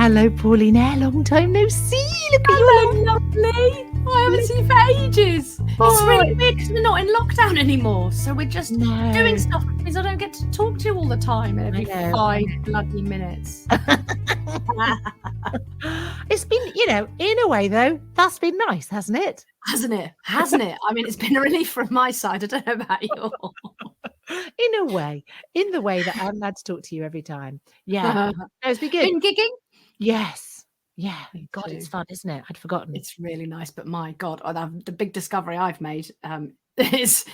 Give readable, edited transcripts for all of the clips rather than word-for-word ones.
hello, Pauline. Long time no see. Look at you, lovely. I haven't seen you for ages. It's really weird because we're not in lockdown anymore, so we're just doing stuff which means I don't get to talk to you all the time every 5 bloody minutes. It's been, in a way though, that's been nice, hasn't it? Hasn't it? I mean, it's been a relief from my side. I don't know about you. In a way, in the way that I'm glad to talk to you every time. Yeah, it's been good. Been gigging? Yes. Yeah. God, it's fun, isn't it? I'd forgotten. It's really nice, but my God, the big discovery I've made is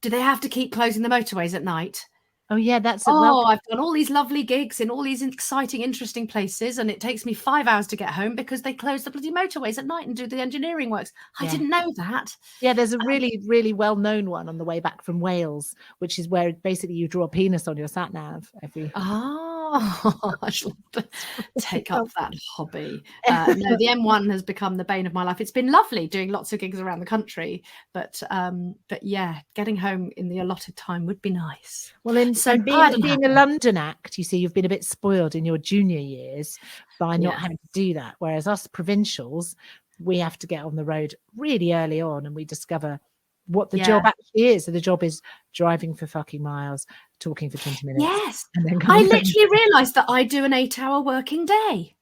do they have to keep closing the motorways at night? Oh yeah, that's I've done all these lovely gigs in all these exciting, interesting places, and it takes me 5 hours to get home because they close the bloody motorways at night and do the engineering works. I didn't know that. Yeah, there's a really, really well-known one on the way back from Wales, which is where basically you draw a penis on your sat nav every. I should take up that hobby. No, the M1 has become the bane of my life. It's been lovely doing lots of gigs around the country, but yeah, getting home in the allotted time would be nice. Well, being a London act, you see, you've been a bit spoiled in your junior years by not having to do that. Whereas us provincials, we have to get on the road really early on, and we discover what the job actually is. So the job is driving for fucking miles, talking for 20 minutes. Yes. And then I literally realised that I do an 8-hour working day.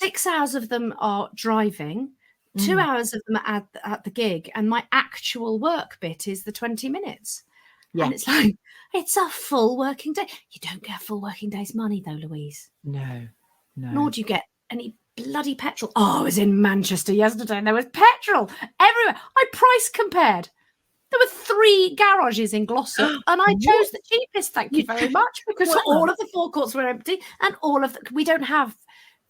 6 hours of them are driving, 2 hours of them are at the gig, and my actual work bit is the 20 minutes. Yeah. And it's like, it's a full working day. You don't get full working day's money though, Louise. No. Nor do you get any bloody petrol. I was in Manchester yesterday and there was petrol everywhere. I price compared. There were 3 garages in Glossop and I chose the cheapest, thank you very much, because all of the forecourts were empty and we don't have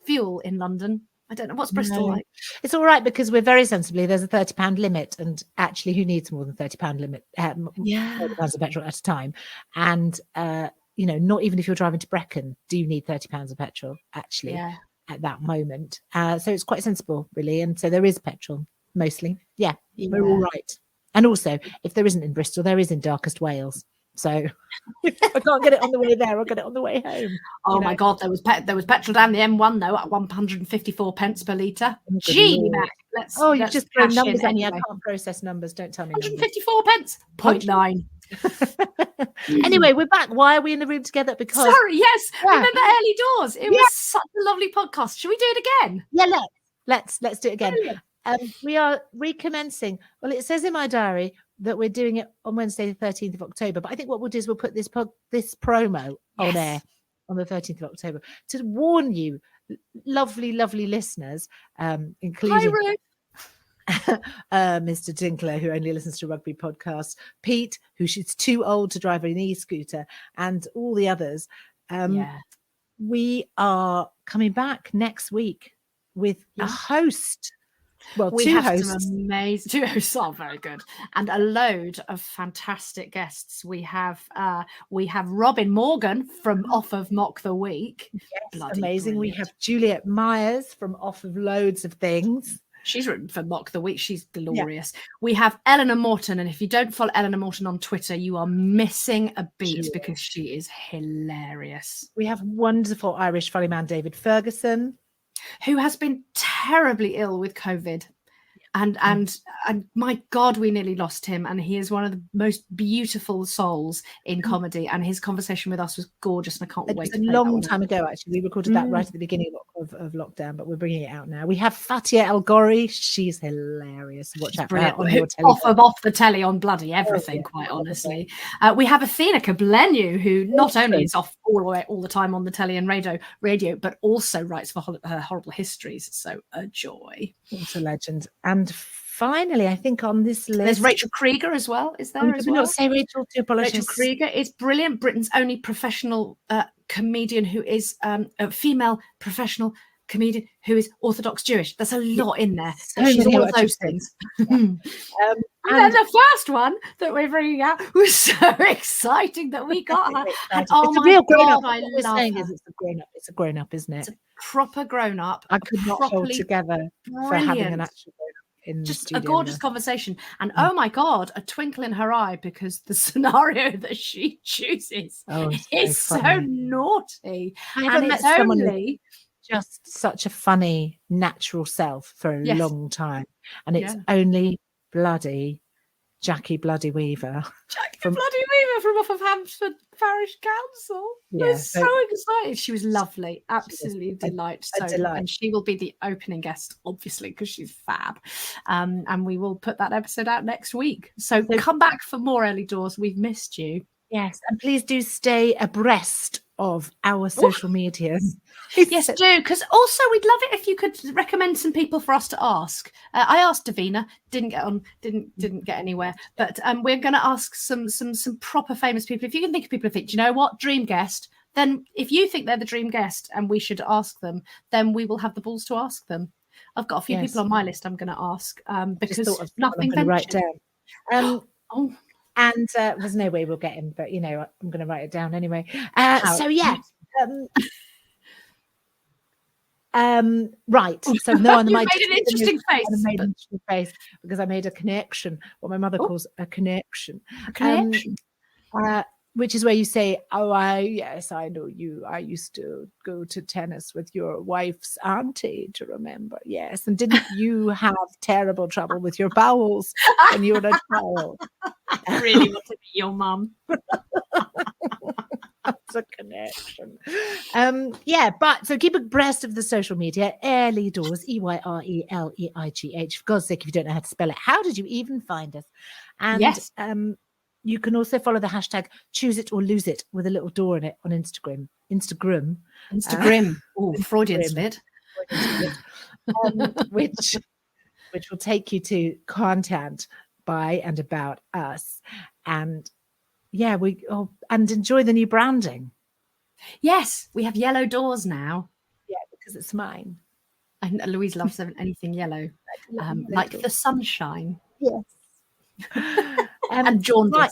fuel in London. I don't know. What's Bristol like? It's all right because we're very sensibly, there's a £30 limit, and actually who needs more than £30 limit? £30 of petrol at a time. And, not even if you're driving to Brecon, do you need £30 of petrol actually at that moment? So it's quite sensible, really. And so there is petrol mostly. Yeah, we're all right. And also, if there isn't in Bristol, there is in darkest Wales. So if I can't get it on the way there, I'll get it on the way home. My God, there was petrol down the M1 though at 154 pence per litre. Gee, Mac. You've just thrown numbers at me. I can't process numbers. Don't tell me. 154 pence. 0.9. Anyway, we're back. Why are we in the room together? Because remember Early Doors? It was such a lovely podcast. Should we do it again? Yeah, let's do it again. We are recommencing. Well, it says in my diary that we're doing it on Wednesday, the 13th of October. But I think what we'll do is we'll put this promo on air on the 13th of October to warn you, lovely, lovely listeners, including Mr. Dinkler, who only listens to rugby podcasts, Pete, who's too old to drive an e-scooter, and all the others. We are coming back next week with a host. Well, we 2 have hosts. Some amazing 2 hosts are very good, and a load of fantastic guests. We have Robin Morgan from Off of Mock the Week. Yes, amazing. Brilliant. We have Juliet Myers from Off of Loads of Things. She's written for Mock the Week. She's glorious. Yeah. We have Eleanor Morton, and if you don't follow Eleanor Morton on Twitter, you are missing a beat because she is hilarious. We have wonderful Irish funny man David Ferguson, who has been terribly ill with COVID. And my God, we nearly lost him. And he is one of the most beautiful souls in comedy. And his conversation with us was gorgeous. And I can't wait. It was a long time ago, actually. We recorded that right at the beginning of lockdown, but we're bringing it out now. We have Fatia El Ghori. She's hilarious. Watch out on your telly. Off the telly on bloody everything, quite honestly. We have Athena Kablenu, who not only is off all the time on the telly and radio, but also writes for her horrible histories. So a joy. It's a legend. And finally, I think on this list, there's Rachel Krieger as well. Is there? Did we not say Rachel? To apologize. Rachel Krieger is brilliant. Britain's only professional comedian who is a female professional comedian who is Orthodox Jewish. There's a lot in there. So she's all of those things. And then the first one that we're bringing out was so exciting that we got her. And it's a real grown-up. I love it. It's a grown-up, isn't it? It's a proper grown-up. I could not hold together for having an actual grown-up. In just a gorgeous conversation, and oh my God, a twinkle in her eye because the scenario that she chooses is so naughty. I haven't met someone just such a funny, natural self for a Yes. long time. And it's only bloody Jackie Bloody Weaver. Bloody Weaver from off of Hampstead Parish Council. Yeah, so excited. She was lovely. Absolutely delight. A delight. And she will be the opening guest, obviously, because she's fab. And we will put that episode out next week. So come back for more Early Doors. We've missed you. Yes, and please do stay abreast of our social medias. Yes, do, because also we'd love it if you could recommend some people for us to ask. I asked Davina, didn't get anywhere, but we're going to ask some proper famous people. If you can think of people who think, do you know what, dream guest, then if you think they're the dream guest and we should ask them, then we will have the balls to ask them. I've got a few people on my list I'm going to ask because nothing to write down. And there's no way we'll get him, but I'm going to write it down anyway. So yeah. Right. So no one might made an interesting face. I made an interesting face because I made a connection, what my mother calls a connection. Which is where you say, yes, I know you. I used to go to tennis with your wife's auntie, to remember. Yes. And didn't you have terrible trouble with your bowels when you were a child? I really want to be your mum. That's a connection. But so keep abreast of the social media. Early Doors, EYRELEIGH. For God's sake, if you don't know how to spell it, how did you even find us? And you can also follow the hashtag Choose It or Lose It with a little door in it on Instagram. Oh, Freudian slip. Which will take you to content by and about us. And and enjoy the new branding. Yes, we have yellow doors now. Yeah, because it's mine. And Louise loves anything yellow, like the sunshine. Yes. And jaundice. Right.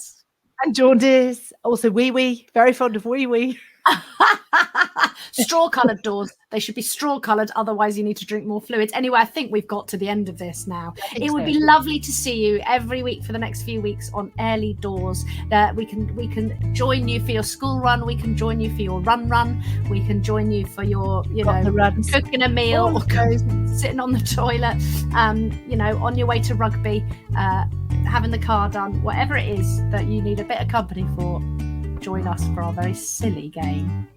And jaundice. Also wee-wee. Very fond of wee-wee. Straw-coloured doors. They should be straw-coloured. Otherwise, you need to drink more fluids. Anyway, I think we've got to the end of this now. It would be lovely to see you every week for the next few weeks on Early Doors. We can join you for your school run. We can join you for your run. We can join you for your, cooking a meal or sitting on the toilet. On your way to rugby, having the car done. Whatever it is that you need a bit of company for, join us for our very silly game.